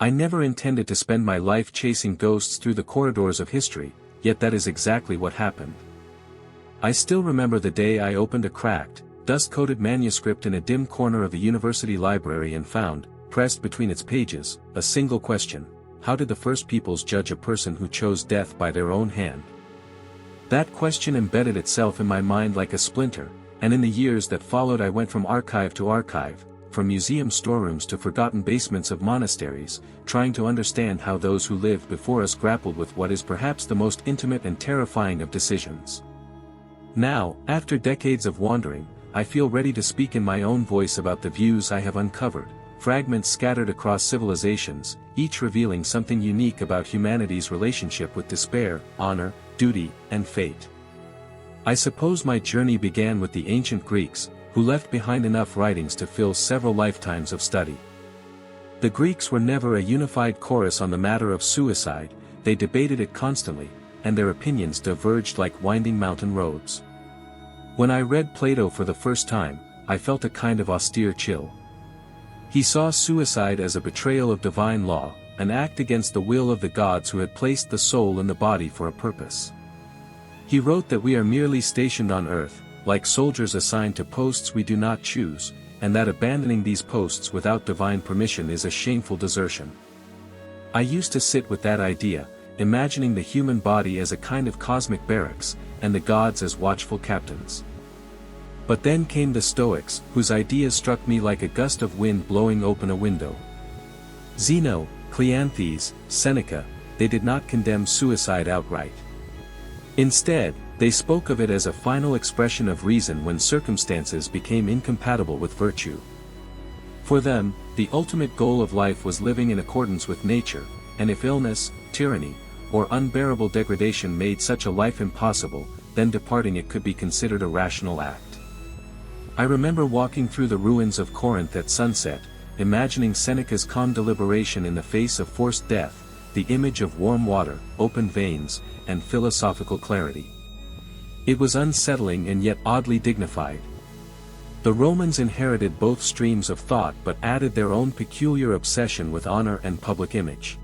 I never intended to spend my life chasing ghosts through the corridors of history, yet that is exactly what happened. I still remember the day I opened a cracked, dust-coated manuscript in a dim corner of a university library and found, pressed between its pages, a single question: how did the first peoples judge a person who chose death by their own hand? That question embedded itself in my mind like a splinter, and in the years that followed I went from archive to archive, from museum storerooms to forgotten basements of monasteries, trying to understand how those who lived before us grappled with what is perhaps the most intimate and terrifying of decisions. Now, after decades of wandering, I feel ready to speak in my own voice about the views I have uncovered, fragments scattered across civilizations, each revealing something unique about humanity's relationship with despair, honor, duty, and fate. I suppose my journey began with the ancient Greeks, who left behind enough writings to fill several lifetimes of study. The Greeks were never a unified chorus on the matter of suicide, they debated it constantly, and their opinions diverged like winding mountain roads. When I read Plato for the first time, I felt a kind of austere chill. He saw suicide as a betrayal of divine law, an act against the will of the gods who had placed the soul in the body for a purpose. He wrote that we are merely stationed on earth, like soldiers assigned to posts we do not choose, and that abandoning these posts without divine permission is a shameful desertion. I used to sit with that idea, imagining the human body as a kind of cosmic barracks, and the gods as watchful captains. But then came the Stoics, whose ideas struck me like a gust of wind blowing open a window. Zeno, Cleanthes, Seneca, they did not condemn suicide outright. Instead, they spoke of it as a final expression of reason when circumstances became incompatible with virtue. For them, the ultimate goal of life was living in accordance with nature, and if illness, tyranny, or unbearable degradation made such a life impossible, then departing it could be considered a rational act. I remember walking through the ruins of Corinth at sunset, imagining Seneca's calm deliberation in the face of forced death, the image of warm water, open veins, and philosophical clarity. It was unsettling and yet oddly dignified. The Romans inherited both streams of thought but added their own peculiar obsession with honor and public image.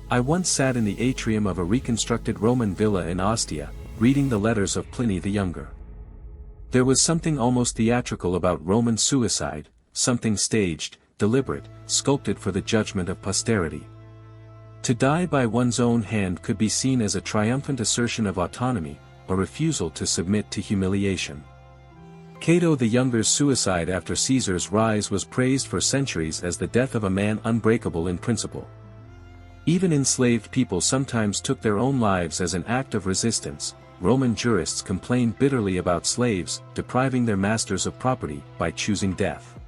I once sat in the atrium of a reconstructed Roman villa in Ostia, reading the letters of Pliny the Younger. There was something almost theatrical about Roman suicide, something staged, deliberate, sculpted for the judgment of posterity. To die by one's own hand could be seen as a triumphant assertion of autonomy, a refusal to submit to humiliation. Cato the Younger's suicide after Caesar's rise was praised for centuries as the death of a man unbreakable in principle. Even enslaved people sometimes took their own lives as an act of resistance. Roman jurists complained bitterly about slaves depriving their masters of property by choosing death.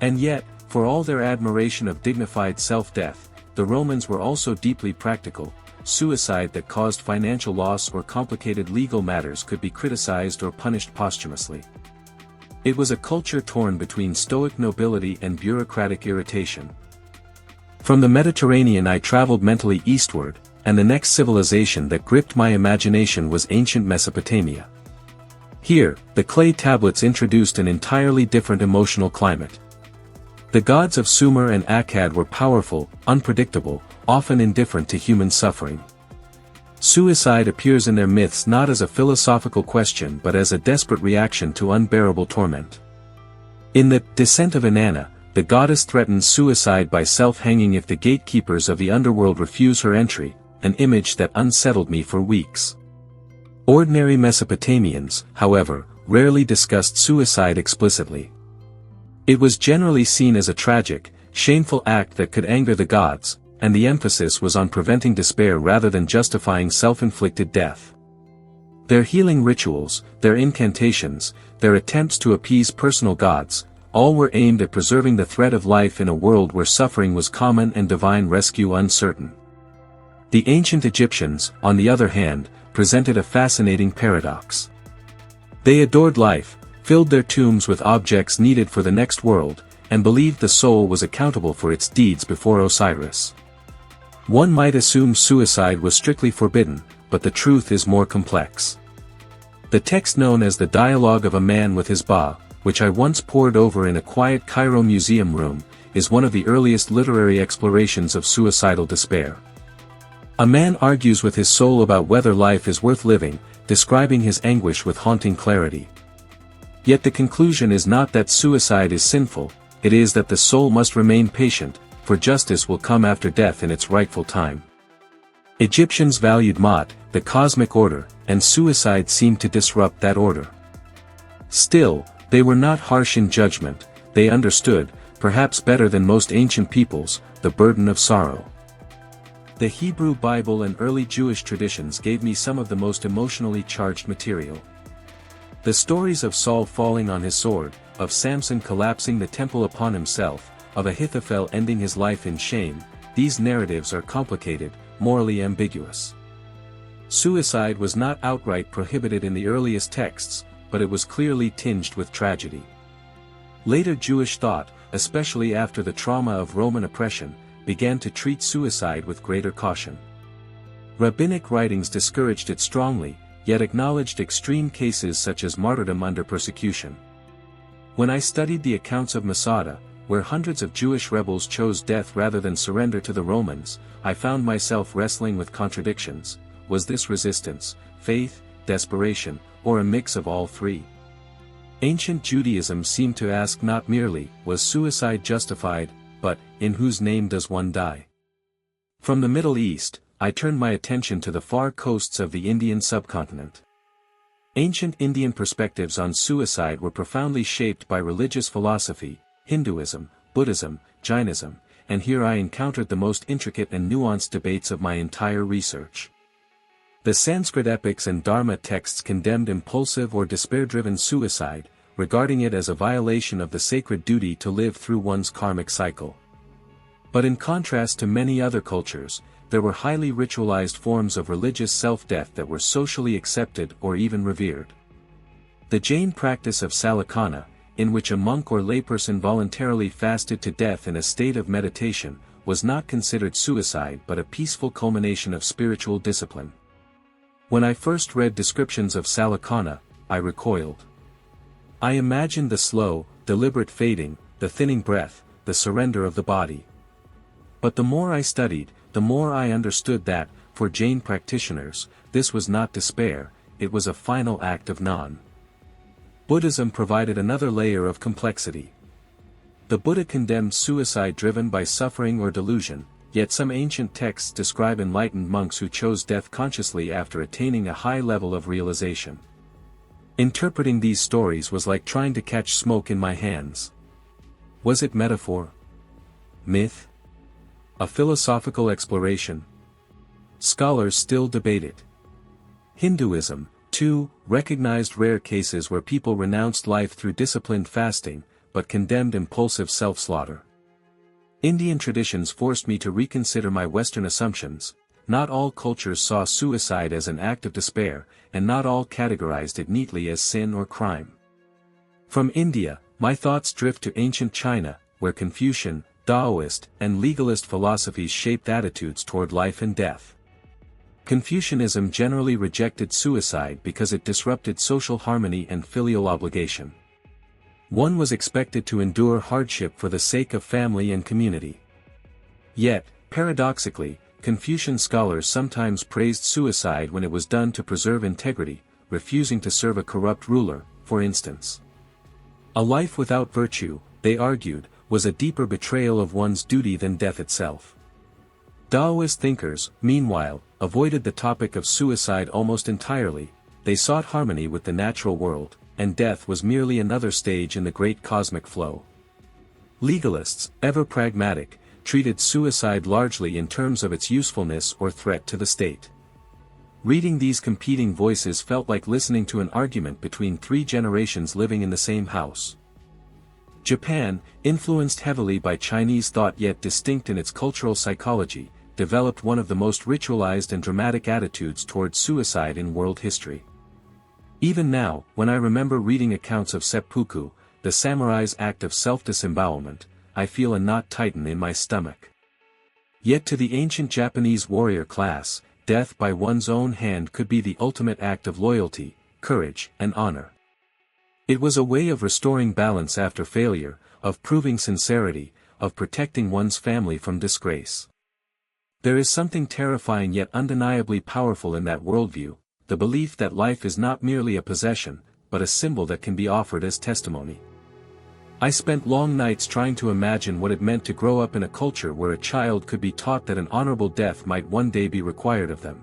And yet, for all their admiration of dignified self-death, the Romans were also deeply practical. Suicide that caused financial loss or complicated legal matters could be criticized or punished posthumously. It was a culture torn between Stoic nobility and bureaucratic irritation. From the Mediterranean I traveled mentally eastward, and the next civilization that gripped my imagination was ancient Mesopotamia. Here, the clay tablets introduced an entirely different emotional climate. The gods of Sumer and Akkad were powerful, unpredictable, often indifferent to human suffering. Suicide appears in their myths not as a philosophical question but as a desperate reaction to unbearable torment. In the Descent of Inanna, the goddess threatens suicide by self-hanging if the gatekeepers of the underworld refuse her entry, an image that unsettled me for weeks. Ordinary Mesopotamians, however, rarely discussed suicide explicitly. It was generally seen as a tragic, shameful act that could anger the gods, and the emphasis was on preventing despair rather than justifying self-inflicted death. Their healing rituals, their incantations, their attempts to appease personal gods, all were aimed at preserving the thread of life in a world where suffering was common and divine rescue uncertain. The ancient Egyptians, on the other hand, presented a fascinating paradox. They adored life, filled their tombs with objects needed for the next world, and believed the soul was accountable for its deeds before Osiris. One might assume suicide was strictly forbidden, but the truth is more complex. The text known as the Dialogue of a Man with His Ba, which I once pored over in a quiet Cairo museum room, is one of the earliest literary explorations of suicidal despair. A man argues with his soul about whether life is worth living, describing his anguish with haunting clarity. Yet the conclusion is not that suicide is sinful, it is that the soul must remain patient, for justice will come after death in its rightful time. Egyptians valued Maat, the cosmic order, and suicide seemed to disrupt that order. Still, they were not harsh in judgment, they understood, perhaps better than most ancient peoples, the burden of sorrow. The Hebrew Bible and early Jewish traditions gave me some of the most emotionally charged material. The stories of Saul falling on his sword, of Samson collapsing the temple upon himself, of Ahithophel ending his life in shame, these narratives are complicated, morally ambiguous. Suicide was not outright prohibited in the earliest texts, but it was clearly tinged with tragedy. Later Jewish thought, especially after the trauma of Roman oppression, began to treat suicide with greater caution. Rabbinic writings discouraged it strongly, yet acknowledged extreme cases such as martyrdom under persecution. When I studied the accounts of Masada, where hundreds of Jewish rebels chose death rather than surrender to the Romans, I found myself wrestling with contradictions. Was this resistance, faith, desperation, or a mix of all three? Ancient Judaism seemed to ask not merely, was suicide justified, but, in whose name does one die? From the Middle East, I turned my attention to the far coasts of the Indian subcontinent. Ancient Indian perspectives on suicide were profoundly shaped by religious philosophy, Hinduism, Buddhism, Jainism, and here I encountered the most intricate and nuanced debates of my entire research. The Sanskrit epics and Dharma texts condemned impulsive or despair-driven suicide, regarding it as a violation of the sacred duty to live through one's karmic cycle. But in contrast to many other cultures, there were highly ritualized forms of religious self-death that were socially accepted or even revered. The Jain practice of Salakana, in which a monk or layperson voluntarily fasted to death in a state of meditation, was not considered suicide but a peaceful culmination of spiritual discipline. When I first read descriptions of Salakana, I recoiled. I imagined the slow, deliberate fading, the thinning breath, the surrender of the body. But the more I studied, the more I understood that, for Jain practitioners, this was not despair, it was a final act of non. Buddhism provided another layer of complexity. The Buddha condemned suicide driven by suffering or delusion, yet some ancient texts describe enlightened monks who chose death consciously after attaining a high level of realization. Interpreting these stories was like trying to catch smoke in my hands. Was it metaphor? Myth? A philosophical exploration? Scholars still debate it. Hinduism, too, recognized rare cases where people renounced life through disciplined fasting, but condemned impulsive self-slaughter. Indian traditions forced me to reconsider my Western assumptions. Not all cultures saw suicide as an act of despair, and not all categorized it neatly as sin or crime. From India, my thoughts drift to ancient China, where Confucian, Taoist, and legalist philosophies shaped attitudes toward life and death. Confucianism generally rejected suicide because it disrupted social harmony and filial obligation. One was expected to endure hardship for the sake of family and community. Yet, paradoxically, Confucian scholars sometimes praised suicide when it was done to preserve integrity, refusing to serve a corrupt ruler, for instance. A life without virtue, they argued, was a deeper betrayal of one's duty than death itself. Taoist thinkers, meanwhile, avoided the topic of suicide almost entirely. They sought harmony with the natural world, and death was merely another stage in the great cosmic flow. Legalists, ever pragmatic, treated suicide largely in terms of its usefulness or threat to the state. Reading these competing voices felt like listening to an argument between three generations living in the same house. Japan, influenced heavily by Chinese thought yet distinct in its cultural psychology, developed one of the most ritualized and dramatic attitudes towards suicide in world history. Even now, when I remember reading accounts of seppuku, the samurai's act of self-disembowelment, I feel a knot tighten in my stomach. Yet to the ancient Japanese warrior class, death by one's own hand could be the ultimate act of loyalty, courage, and honor. It was a way of restoring balance after failure, of proving sincerity, of protecting one's family from disgrace. There is something terrifying yet undeniably powerful in that worldview, the belief that life is not merely a possession, but a symbol that can be offered as testimony. I spent long nights trying to imagine what it meant to grow up in a culture where a child could be taught that an honorable death might one day be required of them.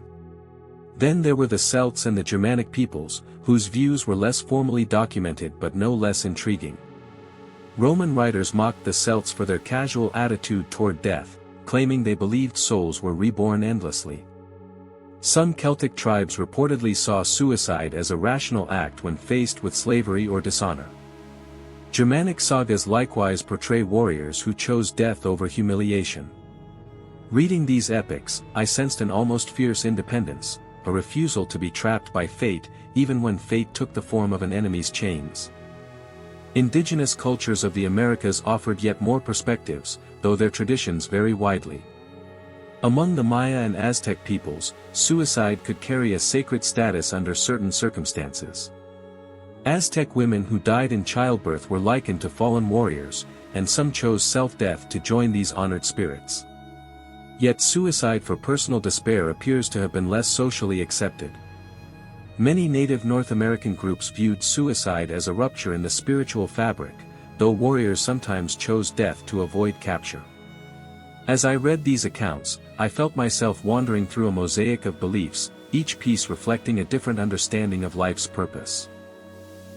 Then there were the Celts and the Germanic peoples, whose views were less formally documented but no less intriguing. Roman writers mocked the Celts for their casual attitude toward death, claiming they believed souls were reborn endlessly. Some Celtic tribes reportedly saw suicide as a rational act when faced with slavery or dishonor. Germanic sagas likewise portray warriors who chose death over humiliation. Reading these epics, I sensed an almost fierce independence, a refusal to be trapped by fate, even when fate took the form of an enemy's chains. Indigenous cultures of the Americas offered yet more perspectives, though their traditions vary widely. Among the Maya and Aztec peoples, suicide could carry a sacred status under certain circumstances. Aztec women who died in childbirth were likened to fallen warriors, and some chose self-death to join these honored spirits. Yet suicide for personal despair appears to have been less socially accepted. Many Native North American groups viewed suicide as a rupture in the spiritual fabric, though warriors sometimes chose death to avoid capture. As I read these accounts, I felt myself wandering through a mosaic of beliefs, each piece reflecting a different understanding of life's purpose.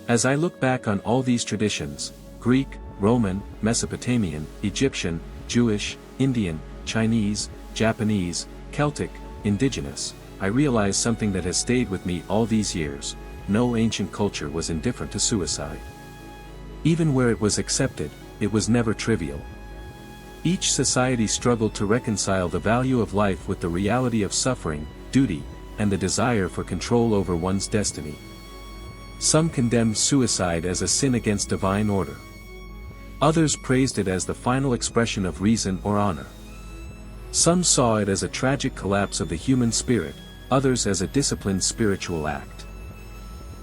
As I look back on all these traditions, Greek, Roman, Mesopotamian, Egyptian, Jewish, Indian, Chinese, Japanese, Celtic, indigenous, I realize something that has stayed with me all these years: no ancient culture was indifferent to suicide. Even where it was accepted, it was never trivial. Each society struggled to reconcile the value of life with the reality of suffering, duty, and the desire for control over one's destiny. Some condemned suicide as a sin against divine order. Others praised it as the final expression of reason or honor. Some saw it as a tragic collapse of the human spirit, others as a disciplined spiritual act.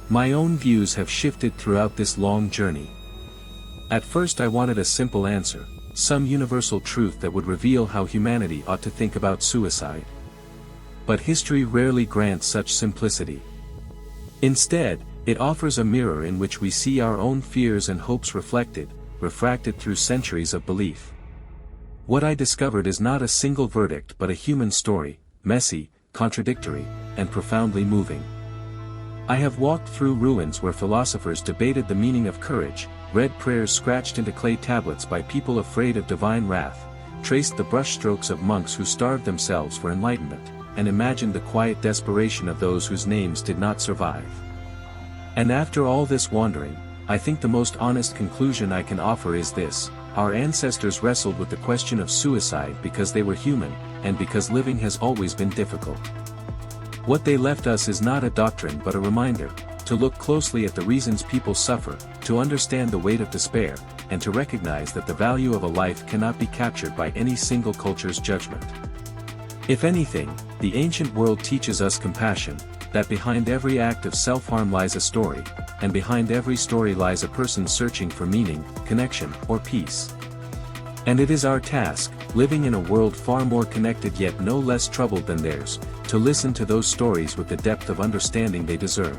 My own views have shifted throughout this long journey. At first I wanted a simple answer, some universal truth that would reveal how humanity ought to think about suicide. But history rarely grants such simplicity. Instead, it offers a mirror in which we see our own fears and hopes refracted through centuries of belief. What I discovered is not a single verdict but a human story, messy, contradictory, and profoundly moving. I have walked through ruins where philosophers debated the meaning of courage, read prayers scratched into clay tablets by people afraid of divine wrath, traced the brushstrokes of monks who starved themselves for enlightenment, and imagined the quiet desperation of those whose names did not survive. And after all this wandering, I think the most honest conclusion I can offer is this: our ancestors wrestled with the question of suicide because they were human, and because living has always been difficult. What they left us is not a doctrine but a reminder, to look closely at the reasons people suffer, to understand the weight of despair, and to recognize that the value of a life cannot be captured by any single culture's judgment. If anything, the ancient world teaches us compassion, that behind every act of self-harm lies a story, and behind every story lies a person searching for meaning, connection, or peace. And it is our task, living in a world far more connected yet no less troubled than theirs, to listen to those stories with the depth of understanding they deserve.